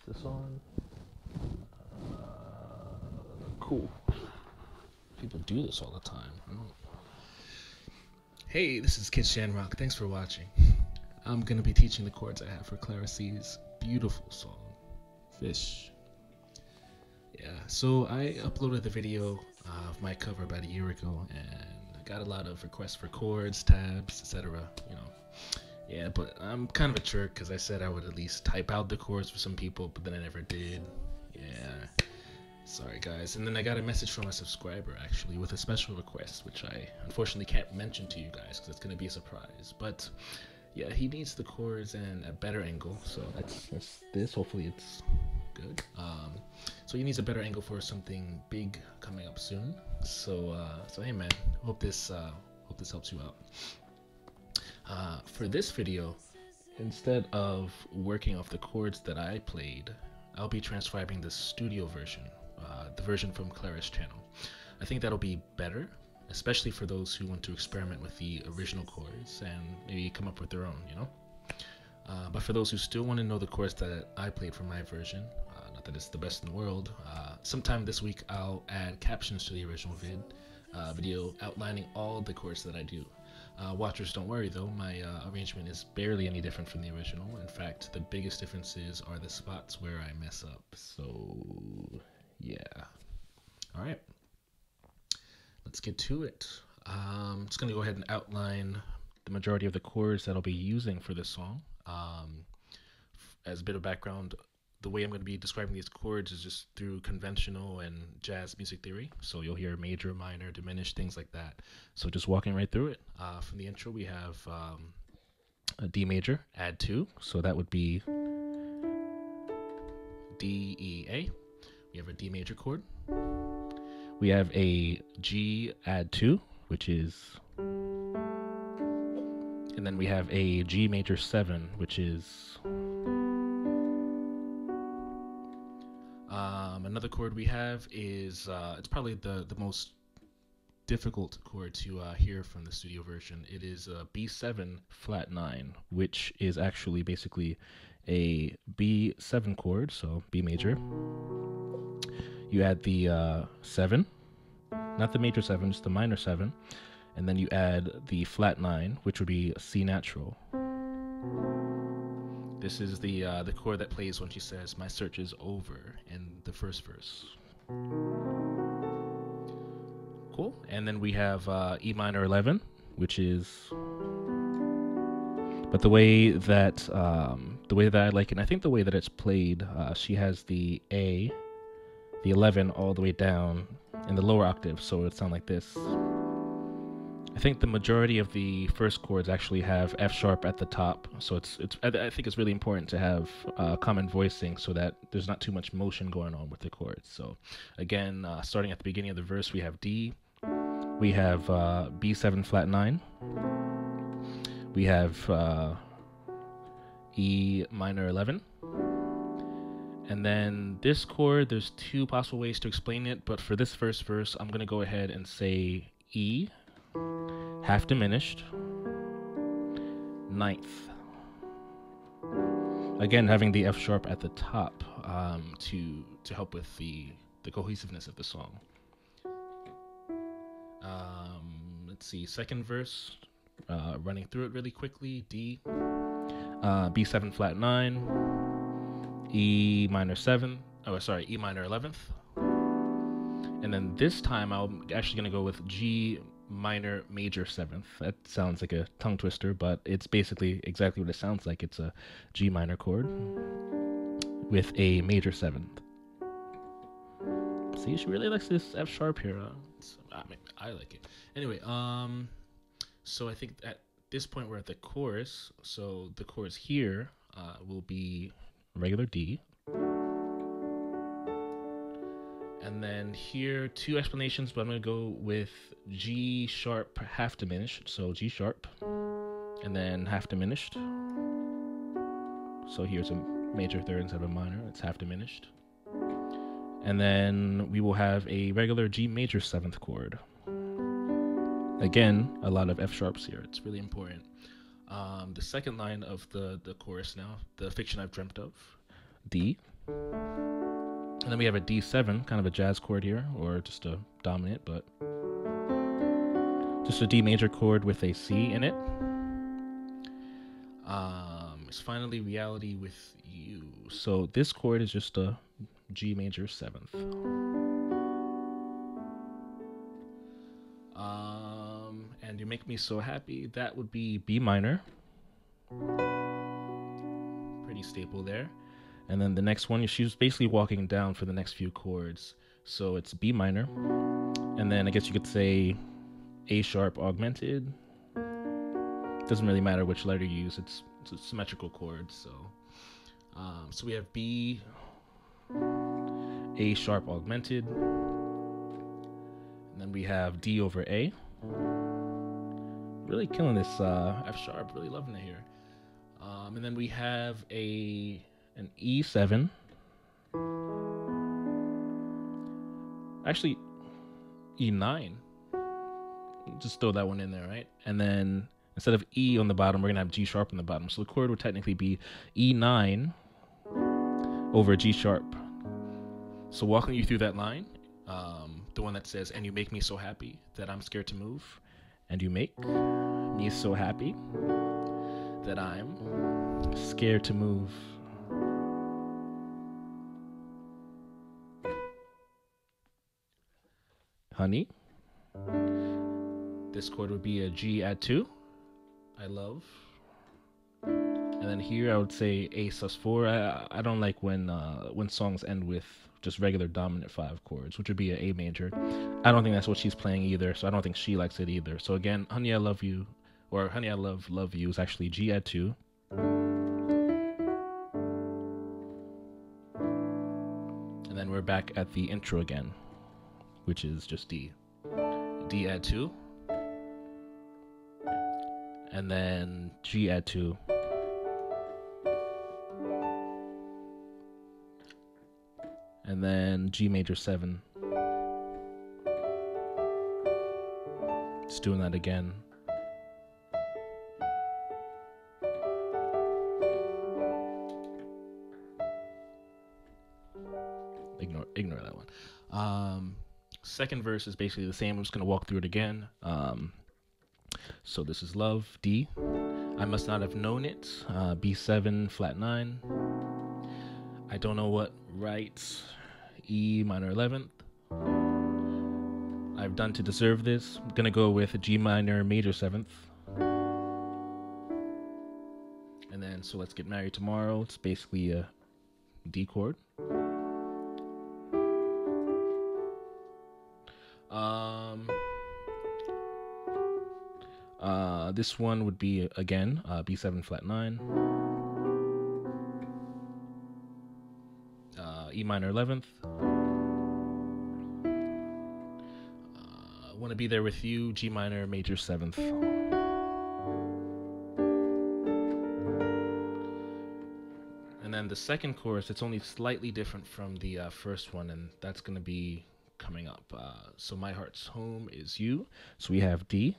this on? Cool. People do this all the time. Hey, this is Kid Shanrock. Thanks for watching. I'm gonna be teaching the chords I have for Clara C's beautiful song, Fish. Yeah, so I uploaded the video of my cover about a year ago, and I got a lot of requests for chords, tabs, etc. Yeah, but I'm kind of a jerk because I said I would at least type out the chords for some people, but then I never did. Yeah, sorry guys. And then I got a message from a subscriber actually with a special request, which I unfortunately can't mention to you guys because it's gonna be a surprise. But yeah, he needs the chords and a better angle, so that's this. Hopefully it's good. So he needs a better angle for something big coming up soon. So hey man, hope this helps you out. For this video, instead of working off the chords that I played, I'll be transcribing the studio version, the version from Clara's channel. I think that'll be better, especially for those who want to experiment with the original chords and maybe come up with their own, you know? But for those who still want to know the chords that I played for my version, not that it's the best in the world, sometime this week I'll add captions to the original video outlining all the chords that I do. Watchers, don't worry though, my arrangement is barely any different from the original. In fact, the biggest differences are the spots where I mess up. So, yeah. Alright, let's get to it. I'm just going to go ahead and outline the majority of the chords that I'll be using for this song. As a bit of background, the way I'm going to be describing these chords is just through conventional and jazz music theory. So you'll hear major, minor, diminished, things like that. So just walking right through it. From the intro, we have a D major, add 2. So that would be D, E, A. We have a D major chord. We have a G, add 2, which is... And then we have a G major 7, which is... Another chord we have is, it's probably the most difficult chord to hear from the studio version. It is a B7 flat 9, which is actually basically a B7 chord, so B major. You add the 7, not the major 7, just the minor 7, and then you add the flat 9, which would be C natural. This is the chord that plays when she says, "My search is over," in the first verse. Cool. And then we have E minor 11, which is... But the way that I like it, and I think the way that it's played, she has the A, the 11 all the way down in the lower octave, so it would sound like this. I think the majority of the first chords actually have F sharp at the top, so I think it's really important to have common voicing so that there's not too much motion going on with the chords. So again, starting at the beginning of the verse, we have D, we have B7 flat 9, we have E minor 11, and then this chord, there's two possible ways to explain it, but for this first verse, I'm going to go ahead and say E, half diminished, 9th. Again, having the F sharp at the top to help with the cohesiveness of the song. Let's see, second verse, running through it really quickly. D, B7 flat 9, E minor 7, E minor 11th. And then this time I'm actually going to go with G minor major 7th. That sounds like a tongue twister, but it's basically exactly what it sounds like. It's a G minor chord with a major 7th. See, she really likes this F sharp here. I like it. Anyway, so I think at this point we're at the chorus. So the chorus here will be regular D. And then here, two explanations, but I'm going to go with G sharp half diminished. So G sharp, and then half diminished. So here's a major third instead of a minor. It's half diminished. And then we will have a regular G major 7th chord. Again, a lot of F sharps here. It's really important. The second line of the chorus now, the fiction I've dreamt of, D. And then we have a D7, kind of a jazz chord here, or just a dominant, but just a D major chord with a C in it. It's finally reality with you. So this chord is just a G major 7th. And you make me so happy. That would be B minor. Pretty staple there. And then the next one, she's basically walking down for the next few chords. So it's B minor. And then I guess you could say A sharp augmented. Doesn't really matter which letter you use. It's a symmetrical chord. So we have B, A sharp augmented. And then we have D over A. Really killing this F sharp. Really loving it here. And then we have an E7. Actually, E9. Just throw that one in there, right? And then instead of E on the bottom, we're going to have G sharp on the bottom. So the chord would technically be E9 over G sharp. So walking you through that line, the one that says, and you make me so happy that I'm scared to move. And you make me so happy that I'm scared to move. Honey. This chord would be a G add 2. I love. And then here I would say A sus4. I don't like when songs end with just regular dominant 5 chords, which would be an A major. I don't think that's what she's playing either, so I don't think she likes it either. So again, Honey I Love You, or Honey I Love You is actually G add 2. And then we're back at the intro again, which is just D. D add 2. And then G add 2. And then G major 7. Just doing that again. Ignore that one. Second verse is basically the same. I'm just going to walk through it again. So this is love, D. I must not have known it, B7 flat 9. I don't know what right, E minor 11th. I've done to deserve this. I'm gonna go with a G minor major 7th. And then So Let's Get Married Tomorrow. It's basically a D chord. This one would be again B7 flat 9, E minor 11th. Want to Be There With You, G minor major 7th. And then the second chorus, it's only slightly different from the first one, and that's going to be coming up. So My Heart's Home Is You. So we have D.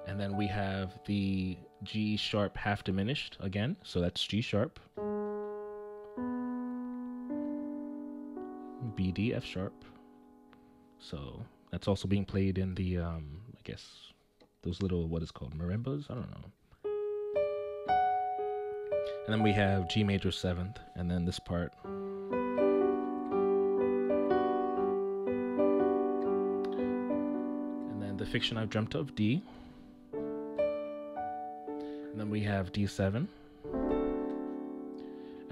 And then we have the G sharp half diminished again. So that's G sharp. B, D, F sharp. So that's also being played in the, I guess, those little, what is called, marimbas? I don't know. And then we have G major 7th, and then this part. And then The Fiction I've Dreamt Of, D. And then we have D7.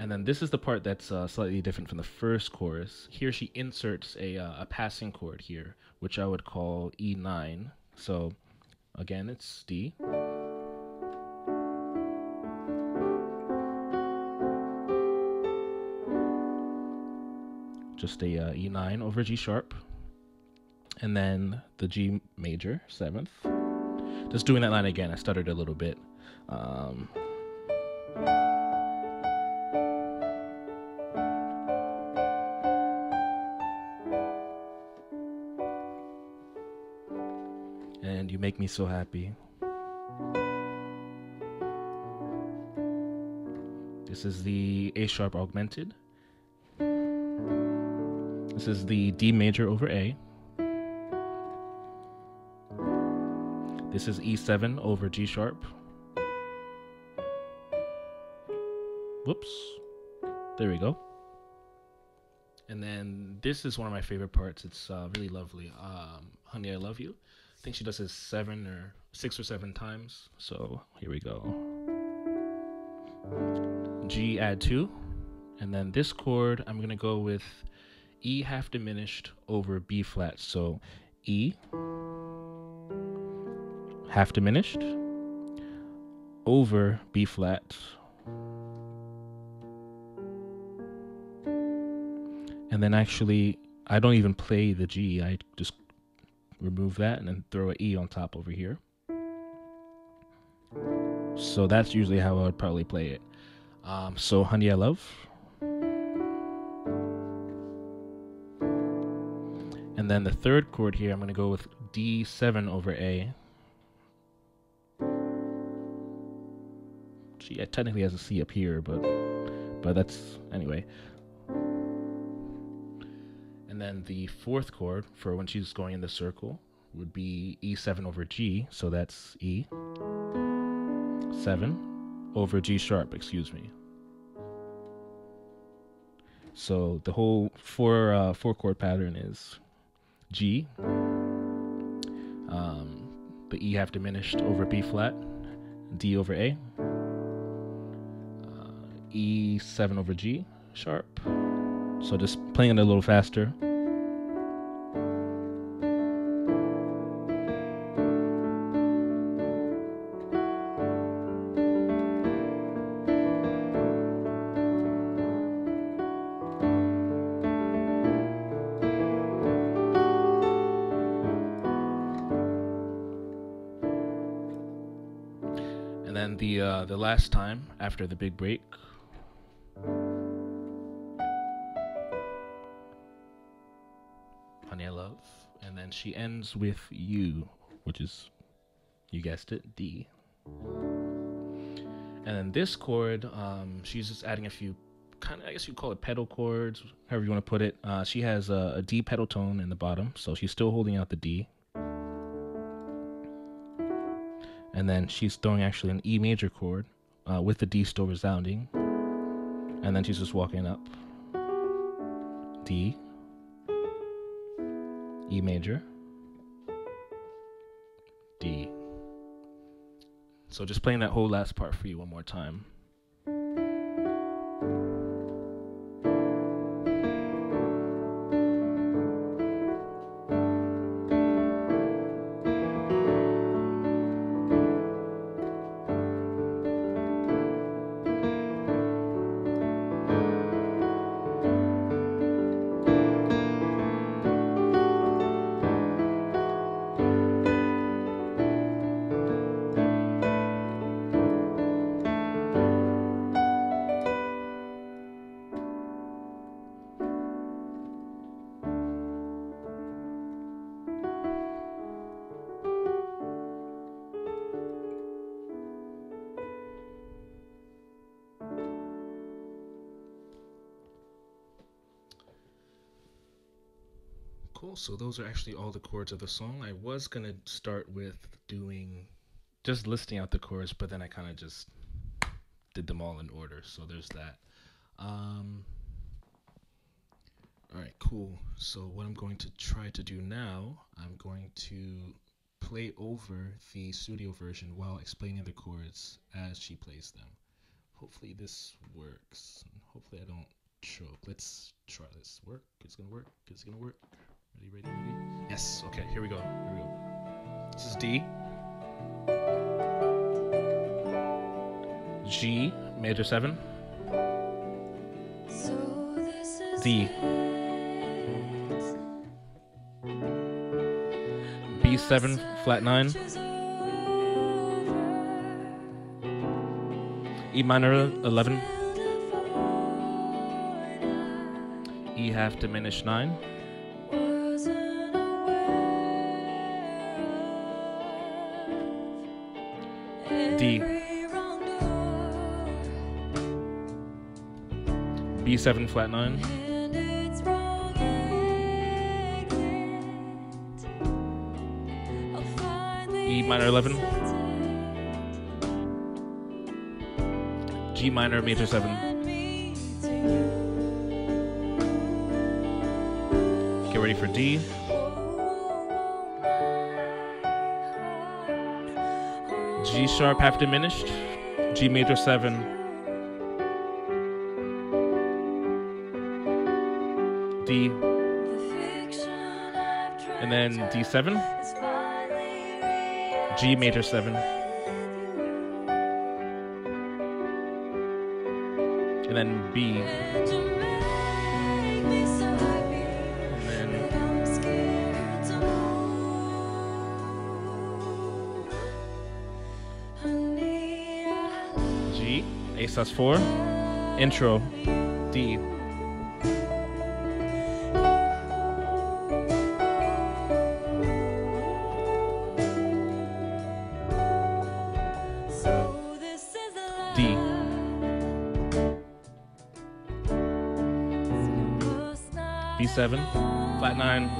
And then this is the part that's slightly different from the first chorus. Here she inserts a passing chord here, which I would call E9. So again, it's D. Just a E9 over G sharp. And then the G major 7th. Just doing that line again, I stuttered a little bit. And You Make Me So Happy. This is the A sharp augmented. This is the D major over A. This is E7 over G sharp. Whoops. There we go. And then this is one of my favorite parts. It's really lovely. Honey, I Love You. I think she does this 6 or 7 times. So here we go. G add 2. And then this chord, I'm going to go with E half diminished over B flat. So E half diminished over B flat. And then actually, I don't even play the G. I just remove that and then throw an E on top over here. So that's usually how I would probably play it. So Honey, I Love. And then the third chord here, I'm going to go with D7 over A. She technically has a C up here, but that's, anyway. And then the fourth chord for when she's going in the circle would be E7 over G, so that's E7 over G sharp, excuse me. So the whole four chord pattern is G, the E half diminished over B flat, D over A, E7 over G sharp. So just playing it a little faster. And then the last time after the big break, Honey, I Love, and then she ends with U, which is, you guessed it, D. And then this chord, she's just adding a few kind of, I guess you'd call it pedal chords, however you want to put it. She has a D pedal tone in the bottom, so she's still holding out the D. And then she's throwing actually an E major chord with the D still resounding. And then she's just walking up. D, E major, D. So just playing that whole last part for you one more time. Cool, so those are actually all the chords of the song. I was gonna start with just listing out the chords, but then I kind of just did them all in order, so there's that. Alright, cool. So what I'm going to try to do now, I'm going to play over the studio version while explaining the chords as she plays them. Hopefully this works. Hopefully I don't choke. Let's try this. Work? It's gonna work? It's gonna work? Ready? Yes, okay, here we go. This is D, G, major 7, D, B7, flat 9, E minor 11, E half diminished 9, D, B7 flat 9, E minor 11, G minor major 7, get ready for D, G sharp half diminished, G major 7, D, and then D7, G major 7, and then B, and then G, A sus4, intro, D, D, B7, flat 9,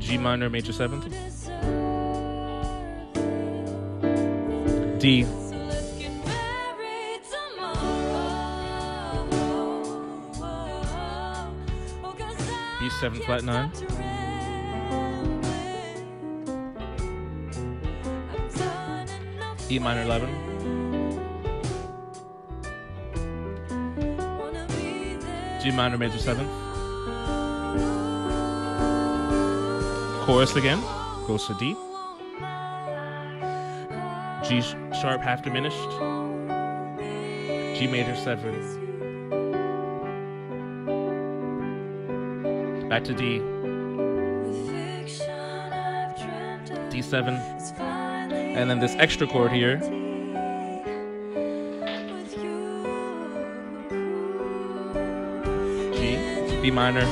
G minor major 7th, D, B7 flat 9, E minor 11, G minor major 7th, chorus again, goes to D, G sharp half diminished, G major 7, back to D, D7, and then this extra chord here, G, B minor,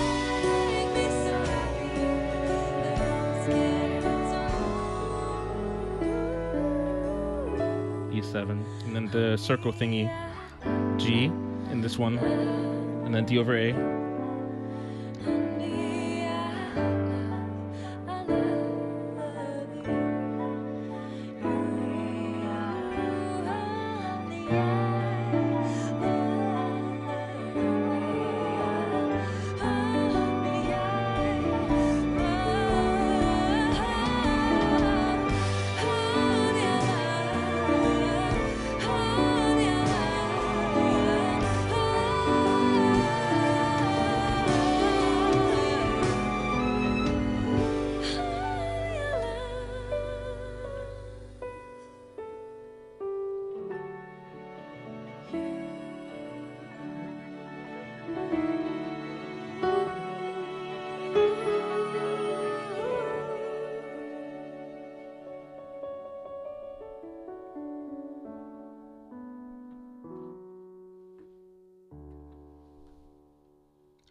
E7, and then the circle thingy, G in this one, and then D over A.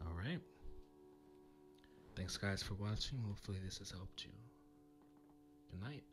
Alright. Thanks guys for watching. Hopefully this has helped you. Good night.